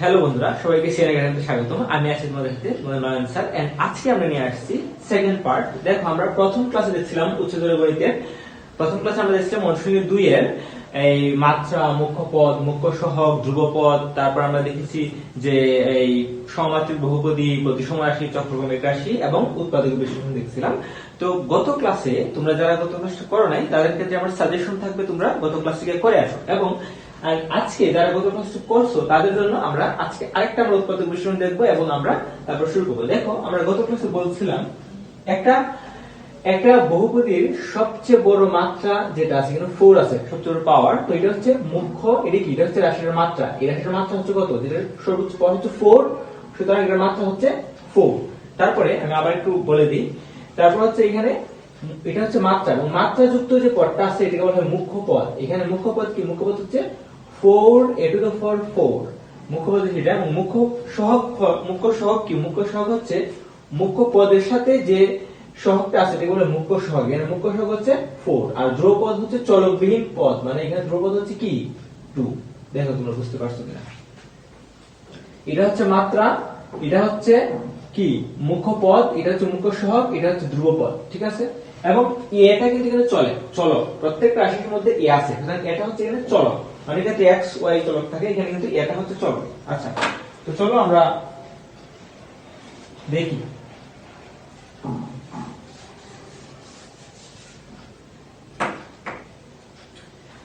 Hello বন্ধুরা, সবাইকে share একাডেমিতে স্বাগতম। আমি আছি তোমাদের সাথে তোমাদের নয়ন স্যার। এন্ড আজকে আমরা নিয়ে আসছি সেকেন্ড পার্ট। দেখো, আমরা প্রথম ক্লাসে দেখছিলাম উচ্চতর গণিতের প্রথম ক্লাসে আমরা দেখছিলাম অনুশীলনী 2 এর এই মাত্রা, মুখ্য পদ, মুখ্য সহগ, ধ্রুবপদ। তারপর আমরা দেখেছি যে এই সমমাত্রিক বহুপদী, প্রতিসম রাশি, চক্রক্রমিক রাশি এবং উৎপাদক বিশ্লেষণ দেখছিলাম। তো গত ক্লাসে তোমরা যারা গত ক্লাসটা করো নাই তাদের ক্ষেত্রে আমার সাজেশন থাকবে তোমরা গত ক্লাস থেকে করে আসো, এবং আর আজকে যারা গত ক্লাসটা করছো তাদের জন্য আমরা আজকে আরেকটা আমরা উৎপাদক বিশ্লেষণ দেখবো এবং আমরা তারপর শুরু করবো। দেখো, আমরা গত ক্লাসে বলছিলাম একটা বহুপদীর সবচেয়ে বড় মাত্রা যেটা আছে, কিন্তু 4 আছে, সবচেয়ে বড় পাওয়ার। তো এটা হচ্ছে মুখ্য, এটা কি, এটা হচ্ছে রাশির মাত্রা। এই রাশির মাত্রা হচ্ছে কত, যেটা সর্বোচ্চ পাওয়ার হচ্ছে 4, সুতরাং এর মাত্রা হচ্ছে 4। তারপরে আমি আবার একটু বলে দিই, তারপর হচ্ছে এখানে এটা হচ্ছে মাত্রা, এবং মাত্রা যুক্ত যে পদটা আছে এটাকে বলা হয় মুখ্য পদ। এখানে মুখ্য পদ কি, মুখ্য পদ হচ্ছে 4a to the power 4, মুখ্য পদ সেটা। এবং মুখ্য সহগ কি, মুখ্য সহগ হচ্ছে মুখ্য পদের সাথে যে সহগটা আছে এটাকে বলে মুখ্য সহগ। এখানে মুখ্য সহগ হচ্ছে 4, আর ধ্রুবপদ হচ্ছে চলকবিহীন পদ, মানে এখানে ধ্রুবপদ হচ্ছে কি 2। দেখো তোমরা বুঝতে পারছো কিনা। এটা হচ্ছে মাত্রা, এটা হচ্ছে কি মুখ্য পদ, এটা হচ্ছে মুখ্য সহগ, এটা হচ্ছে ধ্রুবপদ, ঠিক আছে। এবং এটা কিন্তু এখানে চলক, প্রত্যেক রাশির মধ্যে এ আছে, সুতরাং এটা হচ্ছে এখানে চলক, মানে এখানে এক্স ওয়াই চলক থাকে, এখানে কিন্তু এটা হচ্ছে চলক। আচ্ছা, তো চলো আমরা দেখি।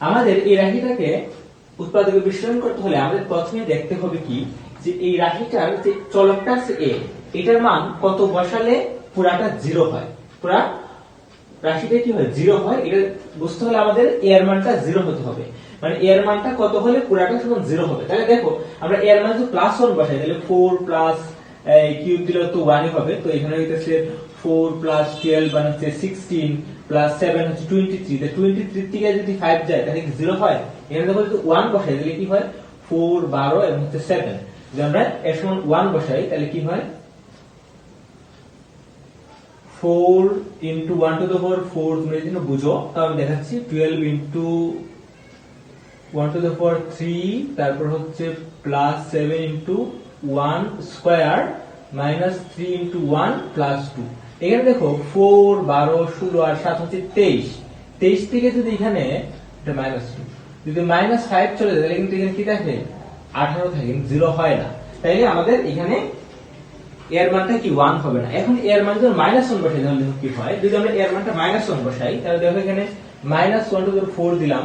আমাদের এই রাশিটাকে উৎপাদকে বিশ্লেষণ করতে হলে আমাদের প্রথমে দেখতে হবে কি, যে এই রাশিটার যে চলকটা আছে এ, এটার মান কত বসালে পুরাটা 0 হয়, পুরা রাশিটা কি হয় 0 হয়। এটা বুঝতে হলে আমাদের এর মানটা 0 হতে হবে, মানে এর মানটা কত হলে পুরাটা সমান 0 হবে। তাহলে দেখো, আমরা এর মান যদি +1 বসাই তাহলে 4 প্লাস কিউব দিলে তো 1 হবে। তো এখানে হইতেছে 4 প্লাস 12 মানে হচ্ছে 16 প্লাস 7 হচ্ছে 23। তো 23 থেকে যদি 5 যায় তাহলে কি 0 হয়? এখানে দেখো যদি 1 বসাই তাহলে কি হয় 4 12 এবং হচ্ছে 7। যদি আমরা এর সমান 1 বসাই তাহলে কি হয় 4 into 1 to the power 4, তুমি যদি বুঝো তাহলে আমি দেখাচ্ছি 12 into 1 to the power 3, তারপর হচ্ছে plus 7 into 1 square minus 3 into 1 plus 2। এখানে দেখো 4 12 16 আর 7 হচ্ছে 23 থেকে যদি এখানে এটা মাইনাস 2, যদি মাইনাস 5 চলে যায় তাহলে কিন্তু এখানে কি থাকে 18 থাকে, 0 হয় না। তাইলে আমাদের এখানে এর মানটা কি 1 হবে না। এখন এর মান যদি -1 বসাই তাহলে কি হয়, যদি আমরা এর মানটা -1 বসাই তাহলে দেখো এখানে -1 to the 4 দিলাম,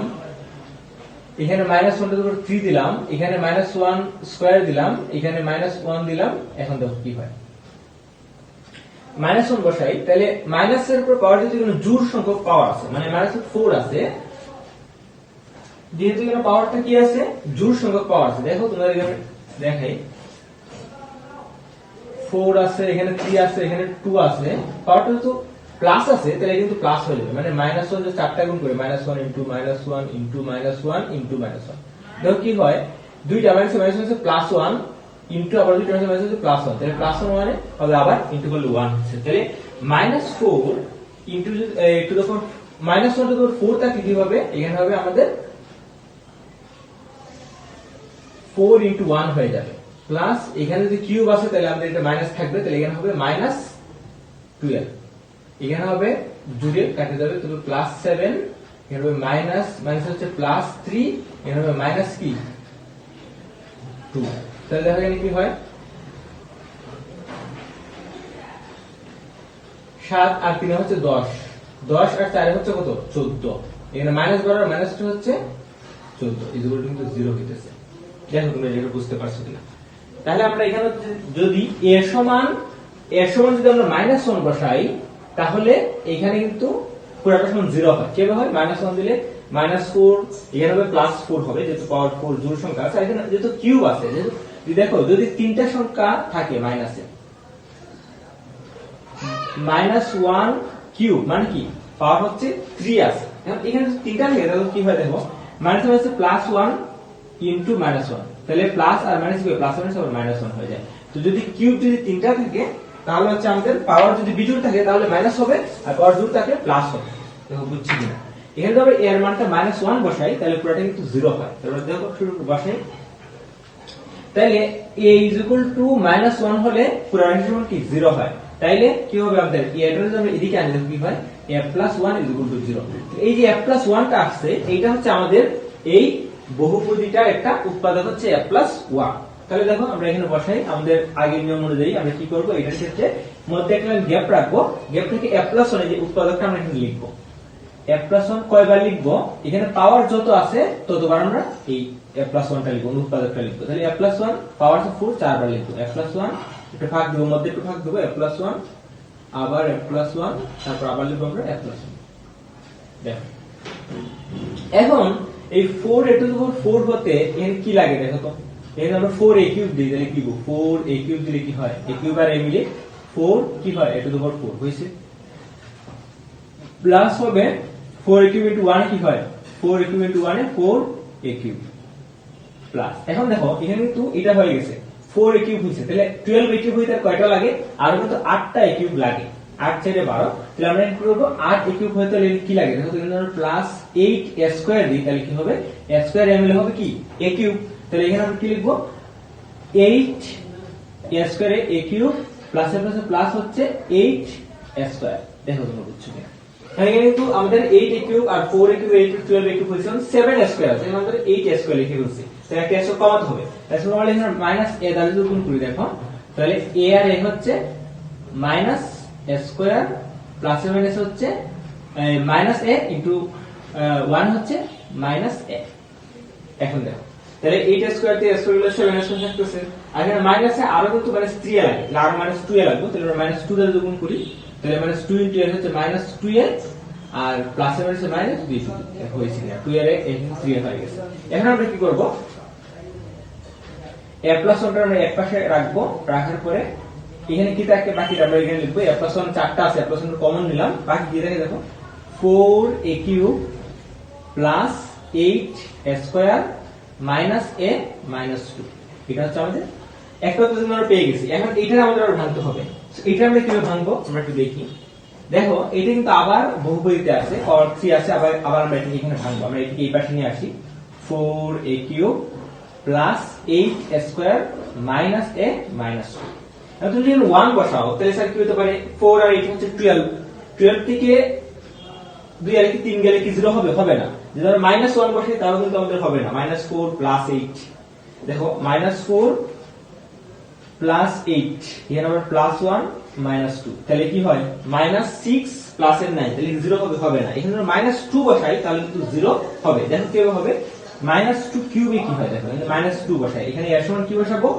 এখানে -1 to the 3 দিলাম, এখানে -1 স্কয়ার দিলাম, এখানে -1 দিলাম। এখন দেখো কি হয়, -1 বসাই তাহলে মাইনাসের উপর পাওয়ার যদি কোনো জোড় সংখ্যক পাওয়ার আছে, মানে -4 আছে, যেহেতু এখানে পাওয়ারটা কি আছে জোড় সংখ্যক পাওয়ার আছে। দেখো তোমরা এখানে দেখাই 4 আছে, এখানে 3 আছে, এখানে 2 আছে, পাওয়ারটা তো প্লাস আছে, তাহলে কিন্তু প্লাস হয়ে যাবে। মানে -1 যে 4টা গুণ করে -1 into -1 into -1 into -1, দেখো কি হয় দুইটা মাইনাস হচ্ছে +1 ইনটু আবার দুইটা মাইনাস হচ্ছে +1, তাহলে +1 মানে হবে আবার ইনটু করলে 1 হচ্ছে। তাহলে -4 into to the power -1 to the power 4 টা কি হবে, এখানে হবে আমাদের 4 into 1 হয়ে যাবে, প্লাস এখানে যদি কিউব আছে তাহলে আমাদের এটা মাইনাস থাকবে, তাহলে এখানে হবে -12, এখানে হবে জুড়ে কাটে যাবে, তাহলে +7, এখানে হবে মাইনাস হচ্ছে +3, এখানে হবে মাইনাস কি 2। তাহলে দেখো এখানে কি হয় 7 আর 3 হচ্ছে 10 আর 4 হচ্ছে কত 14, এখানে মাইনাস বরাবর -2 হচ্ছে 14 ইকুয়াল টু 0 হইতেছে। দেখো তোমরা এটা বুঝতে পারছো কিনা। তাহলে আমরা এখানে যদি এর সমান যদি আমরা -1 বসাই তাহলে এখানে কিন্তু পুরোটা সমান 0 হয়। কিভাবে হয়, -1 দিলে -4, এখানে হবে +4 হবে, যেহেতু পাওয়ার 4 জোড় সংখ্যা আছে, এখানে যেহেতু কিউব আছে, যেহেতু দেখো যদি তিনটা সংখ্যা থাকে মাইনাসে, -1 কিউব মানে কি পাওয়ার হচ্ছে 3 আছে, এখানে যদি তিনটা থাকে তাহলে কি হয় দেখো মাইনাস হচ্ছে +1 into -1, তাহলে প্লাস আর মাইনাস কি প্লাস মাইনাস আবার -1 হয়ে যায়। তো যদি কিউব যদি তিনটা থাকে তাহলে হচ্ছে আমাদের পাওয়ার যদি বিজোড় থাকে তাহলে মাইনাস হবে, আর পাওয়ার জোড় থাকলে প্লাস হবে। দেখো বুঝছি কিনা। এখানে যদি আমরা এর মানটা -1 বসাই তাহলে পুরোটা কিন্তু 0 হয়। তাহলে দেখো শুরু বসাই তাহলে a ইজ ইকুয়াল টু -1 হলে পুরো রাশির সমান কি 0 হয়। তাইলে কি হবে আমাদের এটা যদি আমরা এদিকে আনি কি হয় a + 1 ইজ ইকুয়াল টু 0। এই যে a + 1 টা আসছে এইটা হচ্ছে আমাদের এই বহুপদীটা একটা উৎপাদক হচ্ছে a + 1। তাহলে দেখো আমরা এখানে বসাই আমাদের আগের নিয়ম অনুযায়ী আমরা কি করব এটার ক্ষেত্রে মধ্যে একটা গ্যাপ রাখবো, গ্যাপ থেকে a + 1 এর যে উৎপাদকটা আমরা এখানে লিখবো। a + 1 কয়বার লিখবো এখানে পাওয়ার যত আছে ততবার আমরা এই a + 1 টা লিখবো, উৎপাদকটা লিখবো। তাহলে a + 1 পাওয়ার 4 চারবার লিখবো। a + 1 একটু ভাগ দেব, মধ্যে একটু ভাগ দেব, a + 1 আবার a + 1 তারপর আবার লিখবো আমরা a + 1। দেখো এখন এই 4a⁴ হতে এখানে কি লাগে দেখো তো, এখানে আমরা 4a³ দিই তাহলে কি হবে 4a³ দিলে কি হয় a³ আর a মিলে 4 কি হয় a⁴ হইছে, প্লাস হবে 4a³ * 1 কি হয় 4a³ * 1 এ 4a³ প্লাস। এখন দেখো এখানে কিন্তু এটা হয়ে গেছে 4a³ হইছে, তাহলে 12a³ হইতে আর কয়টা লাগে আর কিন্তু 8টা a³ লাগে, 8 × 12। তাহলে আমরা কি করব 8a³ হইতে হলে কি লাগে দেখো, এখানে আমরা +8a² দিই তাহলে কি হবে a² a মিলে হবে কি a³। তাহলে এখানে আমরা কি লিখব 8a² a³ প্লাস এর পাশে প্লাস হচ্ছে 8a²। দেখো তোমরা বুঝছো কিনা, এখানে কিন্তু আমাদের 8a³ আর 4a³ 8 12a³ হইছে 7a² আছে, আমাদের 8a² লিখে ফেলছি। তাহলে একটা a কমাতে হবে, তাহলে আমরা এখানে -a দ্বারা যদি গুণ করি দেখো তাহলে a আর a হচ্ছে -a² প্লাস এর মাইনাস হচ্ছে -a * 1 হচ্ছে -a। এখন দেখো তাহলে 8a² তে a² গুলো 7a² থাকতেছে, আর এখানে মাইনাসে আরো কিন্তু -3a লাগে, আর -2a লাগবে। তাহলে আমরা -2 দ্বারা গুণ করি তাহলে -2 * a হচ্ছে -2a আর প্লাস এর হচ্ছে -2 হয়েছে না 2 এর এখানে 3a হয়ে গেছে। এখন আমরা কি করব a + 1 টা আমরা এক পাশে রাখবো, রাখার পরে এখানে কি থাকে বাকিটা আমরা এখানে লিখবো a + 1 চারটা আছে, a + 1 কমন নিলাম, বাকি কি থাকে দেখো 4a³ plus 8a² minus a minus 2। এটা হচ্ছে আমাদের একটা তো আমরা পেয়ে গেছি। এখন এটা আমাদের আর ভাঙতে হবে, এটা আমরা কিভাবে ভাঙবো আমরা একটু দেখি। দেখো এটা কিন্তু আবার বহুপদীতে আছে, পাওয়ার 3 আছে, আবার আমরা এটাকে এখানে ভাঙবো। আমরা এটাকে এই পাশে নিয়ে আসি 4a³ plus 8a² minus a minus 2। এখন তুমি যদি 1 বসাও তাহলে স্যার কি হতে পারে 4 আর 8 হচ্ছে 12, 12 থেকে 2 আর 3 গেলে কি 0 হবে, হবে না। যদি আমরা -1 বসাই তাহলে কিন্তু আমাদের হবে না, -4 প্লাস 8। দেখো -4 প্লাস 8 এখানে আবার +1 -2 তাহলে কি হয় -6 প্লাস এর 9 তাহলে 0 হবে, হবে না। এখানে আমরা -2 বসাই তাহলে কিন্তু 0 হবে। দেখো কিভাবে হবে -2 কিউবে কি হয় দেখো, এখানে -2 বসাই, এখানে এর সমান কি বসাবো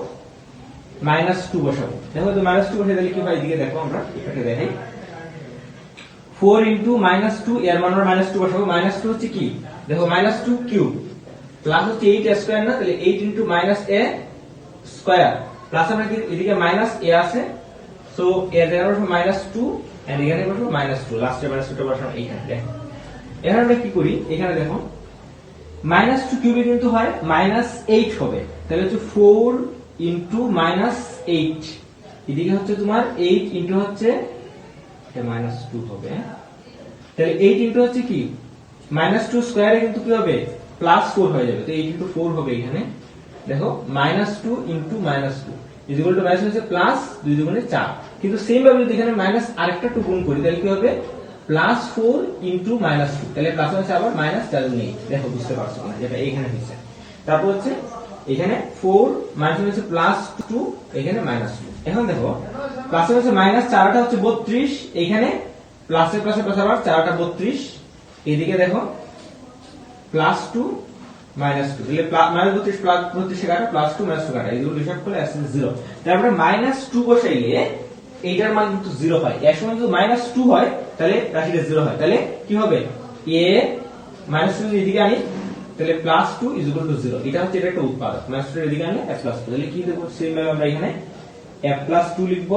-2 বসাবো। দেখো তো -2 বসাই তাহলে কি হয় এদিকে দেখো আমরা এটাকে দেখাই 4 * -2 এর মান আমরা -2 বসাবো, -2 হচ্ছে কি দেখো -2 কিউব প্লাস হচ্ছে 8a² না, তাহলে 8 * -a² প্লাস আমরা কি এদিকে -a আছে, সো এর জায়গায় বসাবো -2 এন্ড এখানে বসাবো -2, লাস্টে -2টা বসাবো এইখানে। দেখো এখন আমরা কি করি এখানে দেখো -2 কিউবে কিন্তু হয় -8 হবে, তাহলে হচ্ছে 4 * -8 এদিকে হচ্ছে তোমার 8 ইনটু হচ্ছে -2 হবে, তাহলে 8 ইনটু হচ্ছে কি -2 স্কয়ারে কিন্তু কি হবে +4 হয়ে যাবে, তো 8 * 4 হবে এখানে। দেখো -2 * -2 ইজ ইকুয়াল টু মাইনাস হচ্ছে প্লাস 2 × 4, কিন্তু সেম ভাবে যদি এখানে মাইনাস আরেকটা 2 গুণ করি তাহলে কি হবে +4 * -2, তাহলে প্লাস হচ্ছে আবার মাইনাস 4 নেই। দেখো বুঝতে পারছো না যেটা এখানে হচ্ছে, তারপর হচ্ছে এখানে 4 মাইনাস হচ্ছে +2 এখানে -2। এখন দেখো প্লাসে হচ্ছে -4টা হচ্ছে 32, এখানে প্লাসের পাশে প্লাস আবার 4টা 32, এদিকে দেখো +2 -2 তাহলে -32 প্লাস 32 কাটা +2 -2 কাটা এগুলো হিসাব করলে আসছে 0। তারপরে -2 বসাইলে এইটার মান কিন্তু 0 হয়, এর সমান যদি -2 হয় তাহলে রাশিটা 0 হয়। তাহলে কি হবে a -2 এদিকে আনি তাহলে +2 = 0, এটা হচ্ছে এটা একটা উৎপাদক। -2 এদিকে আনলে a + 2 তাহলে কি দেব সেম ভাবে আমরা এখানে a + 2 লিখব,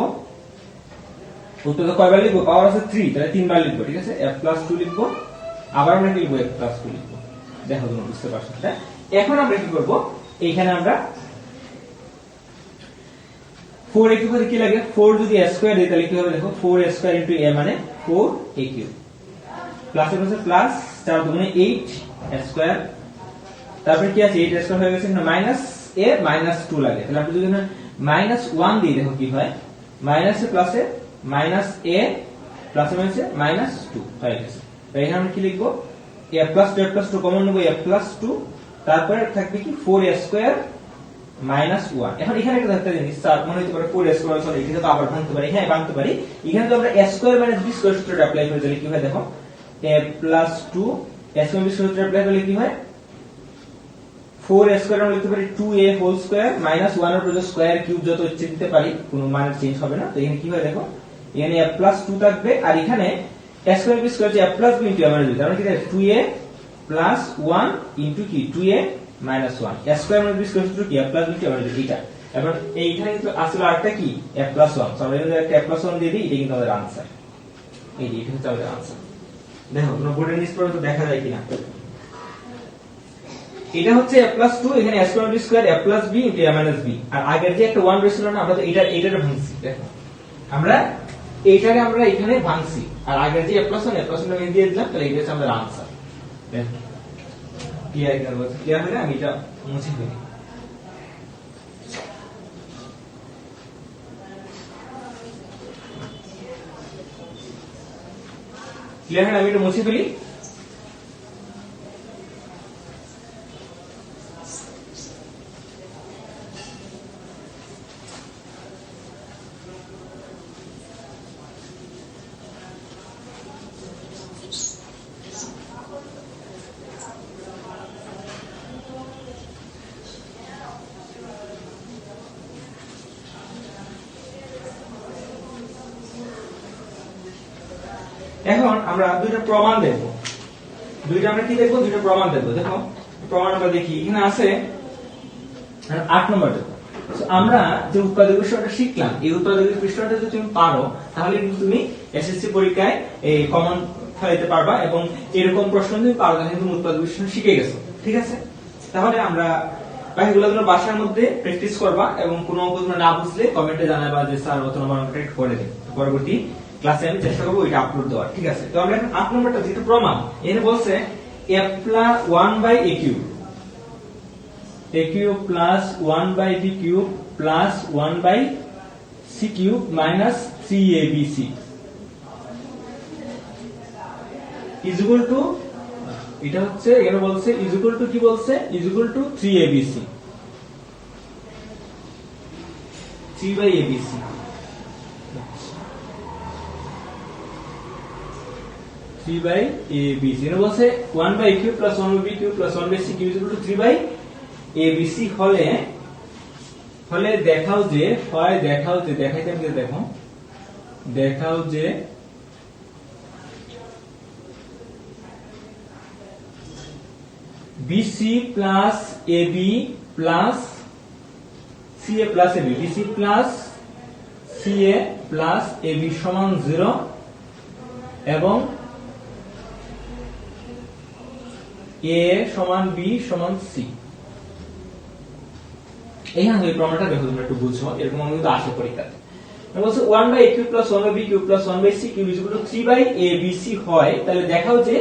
উত্তরটা কয়বার লিখব পাওয়ার আছে 3 তাহলে 3 বার লিখব, ঠিক আছে a + 2 লিখব, আবার আমরা কি লিখব a + 2 লিখব। দেখো তোমরা বুঝতে পারছো এটা। এখন আমরা কি করব এইখানে আমরা 4a³ করে কি লাগে 4 যদি a² দিই তাহলে কি হবে দেখো 4a² * a মানে 4a³ প্লাস এর পাশে প্লাস 4 * 8 a², তারপরে কি আছে 8a² হয়ে গেছে না এ -2 লাগে, তাহলে আপনি যদি -1 দিয়ে দেখো কি হয়, মাইনাসে প্লাসে মাইনাস এ প্লাসে মাইনাসে -2 হয়ে গেছে। তাই এখানে আমরা কি লিখবো, a প্লাস 2 প্লাস 2 কমন নেব, a প্লাস 2, তারপরে থাকবে কি 4a স্কয়ার -1। এখন এখানে একটা ধরতে জিনিস স্যার মনে হতে পারে 4a স্কয়ার, সরি এটা তো আবার ভাঙতে পারি, হ্যাঁ ভাঙতে পারি। এখানে তো আমরা a স্কয়ার - b স্কয়ার সূত্রটা অ্যাপ্লাই করে দিলে কি হয় দেখো, a plus 2 a square b সূত্রটা অ্যাপ্লাই করলে কি হয়, 4a স্কয়ার আমরা লিখতে পারি 2a হোল স্কয়ার -1 এর উপর স্কয়ার কিউব যত ইচ্ছে দিতে পারি, কোনো মানে চেঞ্জ হবে না। তো এখানে কি হয় দেখো, এখানে a প্লাস 2 থাকবে, আর এখানে a স্কয়ার b স্কয়ার যে a plus b into a minus b, তার মানে কি থাকে 2a প্লাস 1 ইনটু কি 2a minus 1, a square minus b square সূত্র কি a plus b into a minus b, এটা। এবার এইখানে কিন্তু আসলে আরেকটা কি a প্লাস 1, সো আমরা যদি একটা a প্লাস 1 দিয়ে দিই, এটা কিন্তু আমাদের आंसर, এই যে এটা হচ্ছে আমাদের आंसर। দেখো তোমরা বোর্ডের নিচ পর্যন্ত দেখা যায় কিনা, এটা হচ্ছে a প্লাস 2, এখানে a square b square a plus b into a minus b, আর আগের যে একটা 1 রয়েছিল না, আমরা তো এইটারে ভাঙছি, দেখো আমরা এইটারে আমরা এখানে ভাঙছি, আর আগের যে a প্লাস 1 আমি দিয়ে দিলাম, তাহলে এটা হচ্ছে আমাদের आंसर। দেখো ক্লিয়ার কিনা বলছি, ক্লিয়ার হলে আমি এটা মুছে ফেলি। ক্লিয়ার হলে আমি এটা মুছে ফেলি। এখন আমরা দুইটা প্রমাণ দেখব, আমরা কি দেখব, দুইটা প্রমাণ দেখব। দেখো প্রমাণ আমরা দেখি, এখানে আছে 8 নম্বর দেখো। আমরা যে উৎপাদক বিষয়টা শিখলাম, এই উৎপাদক বিষয়টা যদি তুমি পারো, তাহলে কিন্তু তুমি এসএসসি পরীক্ষায় এই কমন ফলাইতে পারবা, এবং এরকম প্রশ্ন তুমি পারো, তাহলে তুমি উৎপাদক বিষয় শিখে গেছো, ঠিক আছে। তাহলে আমরা বাকিগুলো তোমরা বাসার মধ্যে প্র্যাকটিস করবা, এবং কোনো অঙ্ক তোমরা না বুঝলে কমেন্টে জানাবা যে স্যার অত নম্বর অঙ্কটা একটু করে দিন, পরবর্তী ক্লাসে আমি চেষ্টা করবো ওইটা আপলোড দেওয়ার, ঠিক আছে। তো আমরা এখন 8 নম্বরটা যেটা প্রমাণ, এখানে বলছে a plus 1/a cube, a cube plus 1/b cube plus 1/c cube minus 3abc is equal to, এটা হচ্ছে এখানে বলছে is equal to, কি বলছে is equal to 3abc, 3/abc। by abc এর বলছে 1/q plus 1/bq plus 1/c q is equal to 3/abc হলে দেখাও যে দেখাইতে আমি দেখো, দেখাও যে bc plus ab plus ca plus ab, bc plus ca plus ab সমান 0, এবং a সমান b সমান c। এইখানে এই প্রমাণটা দেখো, তোমরা একটু বুঝো, এরকম আমি কিন্তু আসে পরীক্ষাতে। মানে বলছে 1/aq plus 1/bq plus 1/c q is equal to 3/abc হয়, তাহলে দেখাও যে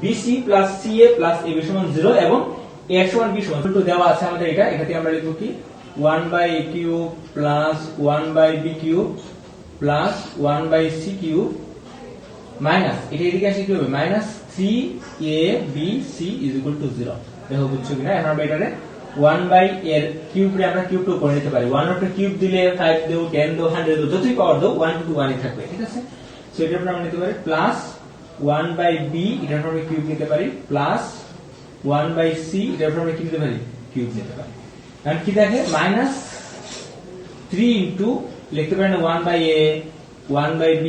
bc plus ca plus ab সমান 0 এবং a সমান b সমান, তো দেওয়া আছে আমাদের এটা, এখানে আমরা লিখব কি 1/aq plus 1/bq plus 1/c minus, এটা এদিকে আসে কি হবে, minus 3abc is equal to 0। দেখো বুঝছো কিনা। এখন আমরা এটারে 1/a এর কিউব রে আমরা কিউব টু করে নিতে পারি, 1 এর কিউব দিলে 5 দেও 10 দেও 100 দেও, যতই পাওয়ার দাও 1 টু 1 ই থাকবে, ঠিক আছে। সো এটা আমরা নিতে পারি প্লাস 1/b, এটা আমরা কিউব নিতে পারি, প্লাস 1/c, এটা আমরা কি নিতে পারি, কিউব নিতে পারি। এখন কি থাকে, মাইনাস 3 ইনটু লিখতে পারি না 1/a 1/b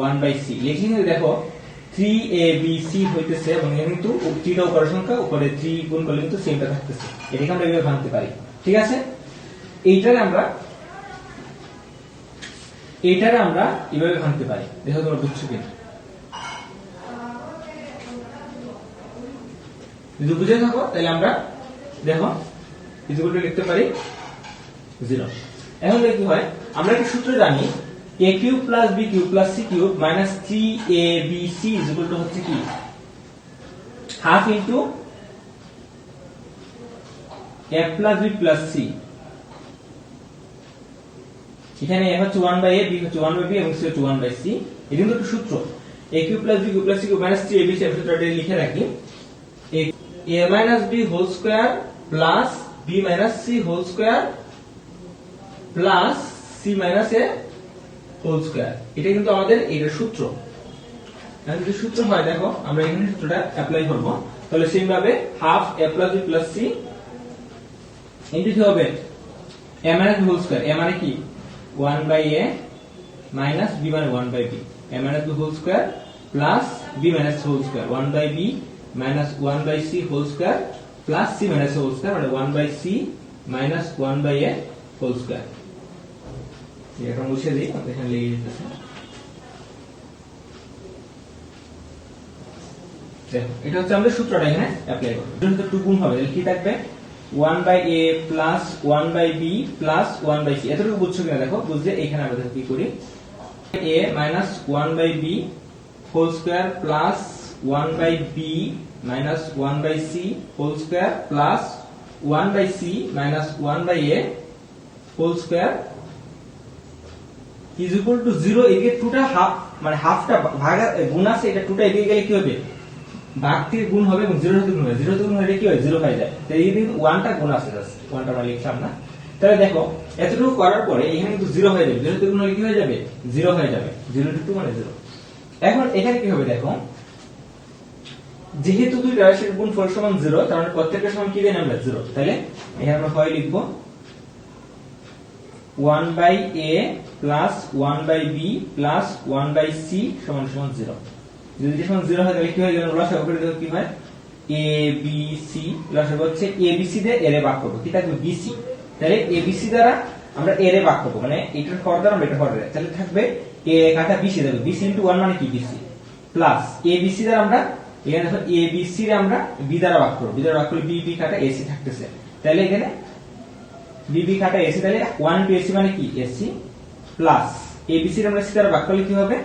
1/c, লিখি নিয়ে দেখো 3abc হইতেছে, এবং কিন্তু 3টা উপরের সংখ্যা, উপরে 3 গুণ করলে কিন্তু সেমটা থাকতেছে, এটাকে আমরা এইভাবে ভাঙতে পারি, ঠিক আছে। এইটারে আমরা এইভাবে ভাঙতে পারি, দেখো তোমরা বুঝছো কিনা। যদি বুঝে থাকো তাহলে আমরা দেখো ইকুয়াল লিখতে পারি 0। এখন কি হয়, আমরা একটা সূত্র জানি a cube plus b cube plus c cube minus 3abc is equal to হচ্ছে কি, half into a plus b plus c, এখানে a হচ্ছে 1/a, b হচ্ছে 1/b এবং c হচ্ছে 1/c। এটা কিন্তু একটা সূত্র, a cube plus b cube plus c cube minus 3ab, এই সূত্রটা লিখে রাখি। a minus b whole square plus b minus c whole square plus c minus a whole square, এটা কিন্তু আমাদের এর সূত্র। এখন যদি সূত্র হয় দেখো আমরা এখানে সূত্রটা অ্যাপ্লাই করব, তাহলে সেম ভাবে half a plus b plus c into কি হবে a minus b whole square, a মানে কি 1/a মাইনাস b মানে 1/b, a minus b whole square plus b minus c whole square, 1/b minus 1/c whole square plus c minus whole square, মানে 1/c minus 1/a whole square. এটা মুছে দিই, এখানে লিখে দিতেছি। দেখো এটা হচ্ছে আমাদের সূত্রটা, এখানে অ্যাপ্লাই করব। এটা 2 গুণ হবে, তাহলে কি থাকবে 1/a plus 1/b plus 1/c। এতটুকু বুঝছো কিনা দেখো, বুঝলে এখানে আমরা কি করি, a minus 1/b whole square plus 1/b minus 1/c whole square plus 1/c minus 1/a whole square is equal to 0। এদিকে 2টা হাফ, মানে হাফটা ভাগ গুণ আছে, এটা 2টা এদিকে গেলে কি হবে, ভাগ থেকে গুণ হবে এবং 0 থেকে গুণ হবে, 0 থেকে গুণ হলে কি হয় 0 হয়ে যায়। তাই এই দিন 1টা গুণ আছে, জাস্ট 1টা আমরা লিখলাম না। তাহলে দেখো এতটুকু করার পরে এখানে কিন্তু 0 হয়ে যাবে, 0 থেকে গুণ হলে কি হয়ে যাবে 0 হয়ে যাবে, 0 * 2 মানে 0। এখন এখানে কি হবে দেখো, যেহেতু দুইটা রাশির গুণফল সমান 0, তার মানে প্রত্যেকটা সমান কি জানি আমরা 0, তাহলে এখানে আমরা হয় লিখব 1/a plus 1/b plus 1/c সমান সমান 0। যদি এটা সমান 0 হয় তাহলে কি হয়, যখন লসাগু করে দেব কি হয় a b c, লসাগু হচ্ছে a b c দিয়ে a রে ভাগ করব, কি থাকবে bc, তাহলে a b c দ্বারা আমরা a রে ভাগ করব, মানে এটার হর দ্বারা আমরা এটা হর দ্বারা, তাহলে থাকবে a কাটা bc দেব, bc * 1 মানে কি bc plus a b c দ্বারা আমরা এখানে দেখো a b c রে আমরা b দ্বারা ভাগ করব, b দ্বারা ভাগ করলে b b কাটা ac থাকতেছে, তাহলে এখানে b b কাটা ac, তাহলে 1 * ac মানে কি ac plus a b c রে আমরা c দ্বারা ভাগ করলে কি হবে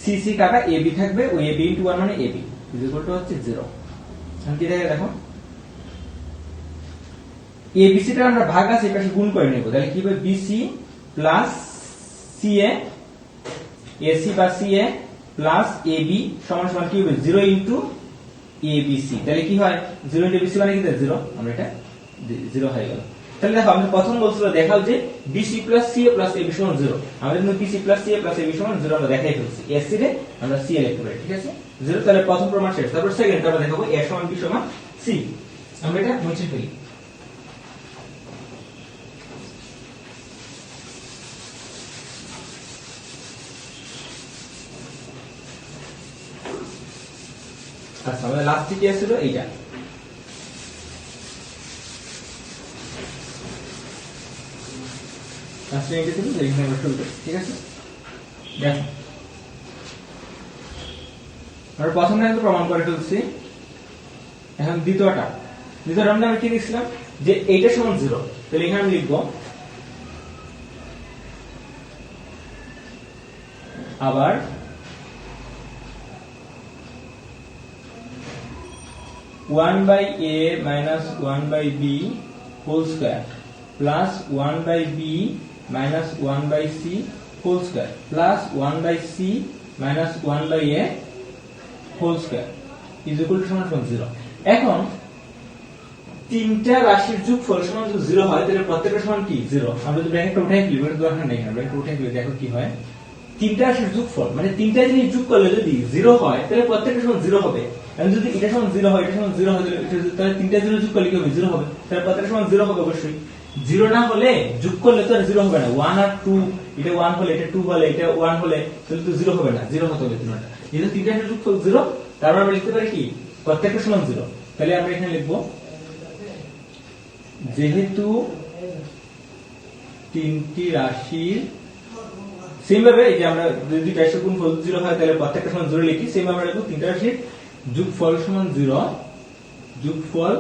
c c কাটা a b থাকবে, ওই a b * 1 মানে a b is equal two হচ্ছে 0। এখন কি দেখে দেখো a b c টা আমরা ভাগ আছে এই পাশে গুণ করে নেব, তাহলে কি হবে bc প্লাস ca ac বা ca প্লাস ab সমান সমান কি হবে 0 * abc, তাহলে কি হয় 0 * abc মানে কি 0, আমরা এটা 0 হয়ে গেল। তাহলে দেখো আমরা প্রথম বলছিল দেখাও যে bc plus ca plus ab সমান 0, আমরা কিন্তু bc plus ca plus ab সমান 0 আমরা দেখাই ফেলছি, ac রে আমরা ca লিখতে পারি, ঠিক আছে 0। তাহলে প্রথম প্রমাণ শেষ, তারপর সেকেন্ড আমরা দেখাবো a সমান b সমান c, আমরা এটা মুছে ফেলি। আচ্ছা আমাদের লাস্ট কি ছিল এইটা, লাস্ট এইটা ছিল, এখানে আমরা শুরু করি, ঠিক আছে। দেখো আমরা প্রথমটা কিন্তু প্রমাণ করে ফেলছি, এখন দ্বিতীয়টা আমরা কি লিখছিলাম যে এইটা সমান 0, তাহলে এখানে আমি লিখব আবার 1/a minus 1/b whole square plus 1/b minus 1/c whole square plus 1/c minus 1/a whole square is equal to সমান 0। এখন তিনটা রাশির যোগফল সমান যদি 0 হয় তাহলে প্রত্যেকটা সমান কি 0। আমরা যদি ব্র্যাকেটটা উঠাই ফেলি, এর দরকার নেই, আমরা ব্র্যাকেট উঠাই ফেলি, দেখো কি হয়, তিনটা রাশির যোগফল মানে তিনটা জিনিস যোগ করলে যদি 0 হয় তাহলে প্রত্যেকটা সমান 0 হবে। এখন যদি এটা সমান 0 হয়, এটা সমান 0 হয়, তাহলে তিনটা 0 যোগ করলে কি হবে 0 হবে, তাহলে প্রত্যেকটা সমান 0 হবে অবশ্যই। 0 না হলে যোগ করলে তো আর 0 হবে না, 1 আর 2, এটা 1 হলে এটা 2 হলে এটা 1 হলে তাহলে তো 0 হবে না, 0 হতে হবে তিনটা। যেহেতু তিনটা রাশির যোগফল 0, তারপর আমরা লিখতে পারি কি প্রত্যেকটা সমান 0, তাহলে আমরা এখানে লিখব যেহেতু তিনটি রাশির সেম ভাবে এই যে আমরা যদি রাশির গুণফল 0 হয় তাহলে প্রত্যেকটা সমান 0 লিখি, সেম আমরা লিখব তিনটা রাশির যোগফল সমান 0, যোগফল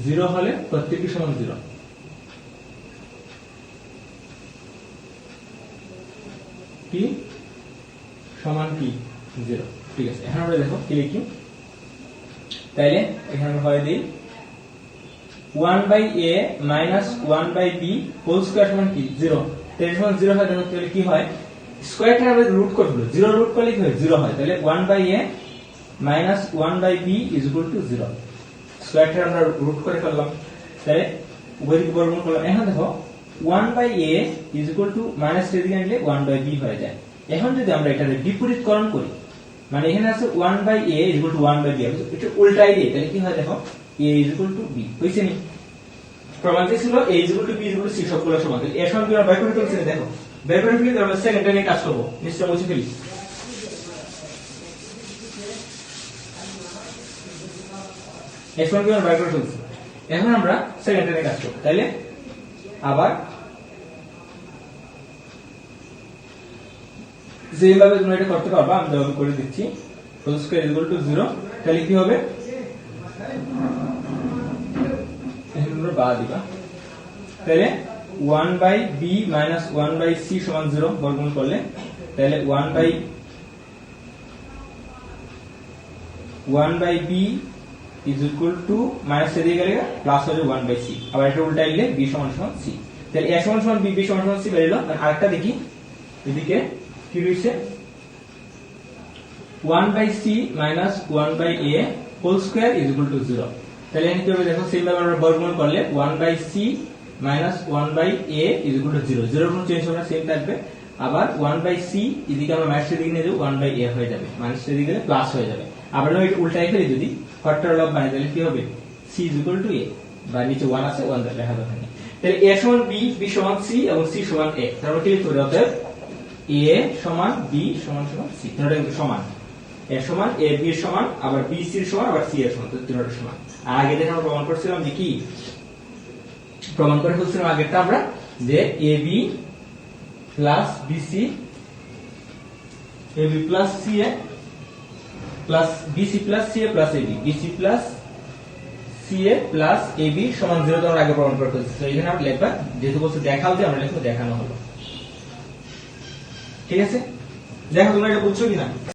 0 হলে প্রত্যেকটি সমান 0। কি সমান কি 0, ঠিক আছে। এখন আমরা দেখো কি লিখি, তাইলে এখানে আমরা হয় দিই 1/a minus 1/b whole square সমান কি 0। তাহলে সমান 0 হয় তাহলে কি হয়, স্কয়ারটা আমরা রুট করে ফেলবো, 0 রুট করলে কি হয় 0 হয়। তাহলে 1/a minus 1/b is equal to 0। স্কয়ারটা আমরা রুট করে ফেললাম, তাহলে উভয় দিকে বর্গমূল করলাম। এখন দেখো 1/a is equal to minus এর দিকে আনলে 1/b হয়ে যায়। এখন যদি আমরা এটার বিপরীতকরণ করি, মানে এখানে আছে 1/a is equal to 1/b, এটা উল্টাই দিই তাহলে কি হয় দেখো, a is equal to b হইছে নি। প্রমাণটি ছিল a is equal to b is equal to c সবগুলো সমান। তাহলে এর সমান কি আমরা বের করে ফেলছি, দেখো বের করে ফেলি, আমরা সেকেন্ডে নিয়ে কাজ করব, নিশ্চয় মুছে ফেলি। এর সমান কি আমরা বের করে ফেলছি, এখন আমরা সেকেন্ডে নিয়ে কাজ করব। তাহলে আবার যেভাবে তোমরা এটা করতে পারবা আমি যেভাবে করে দিচ্ছি, whole square is equal to 0। তাহলে কি হবে, এখানে বা দিবা, তাহলে 1/b minus 1/c সমান 0 বর্গমূল করলে, তাহলে 1/b is equal to minus A দিয়ে গেলে প্লাস হয়ে যাবে 1/c, আবার এটা উল্টাইলে b সমান সমান c। তাহলে a সমান সমান b, b সমান সমান c বেরিয়ে গেল। আরেকটা দেখি, এদিকে কি রয়েছে, 1/c minus 1/a whole square is equal to 0। তাহলে এখানে কি হবে দেখো, সেম ভাবে আমরা বর্গমূল করলে 1/c minus 1/a is equal to 0, 0 কোনো চেঞ্জ হবে না, সেম থাকবে। আবার 1/c এদিকে আমরা মাইনাসের দিকে নিয়ে যাব, 1/a হয়ে যাবে, মাইনাসের দিকে গেলে প্লাস হয়ে যাবে। আবার আমরা এটা উল্টাই ফেলি, যদি ফ্যাক্টর লব বানাই তাহলে কি হবে, c is equal two a, বা নিচে 1 আছে 1 লেখা দরকার নেই। তাহলে a সমান b, b সমান c এবং c সমান a। তারপর কি লিখতে হবে, অতএব a সমান b সমান সমান c, তিনটা কিন্তু সমান। a সমান a b এর সমান, আবার b c এর সমান, আবার c এর সমান, তো তিনটা সমান। আর আগে দেখে আমরা প্রমাণ করছিলাম যে কি প্রমাণ করে ফেলছিলাম আগেরটা আমরা, যে ab plus bc, ab plus ca plus bc plus ca plus ab, bc plus ca plus ab সমান 0 তো আমরা আগে প্রমাণ করে ফেলছি। তো এখানে আমরা লিখবা, যেহেতু বলছে দেখাও যে আমরা লিখবো দেখানো হলো। ঠিক আছে, দেখো তোমরা এটা বুঝছো কিনা।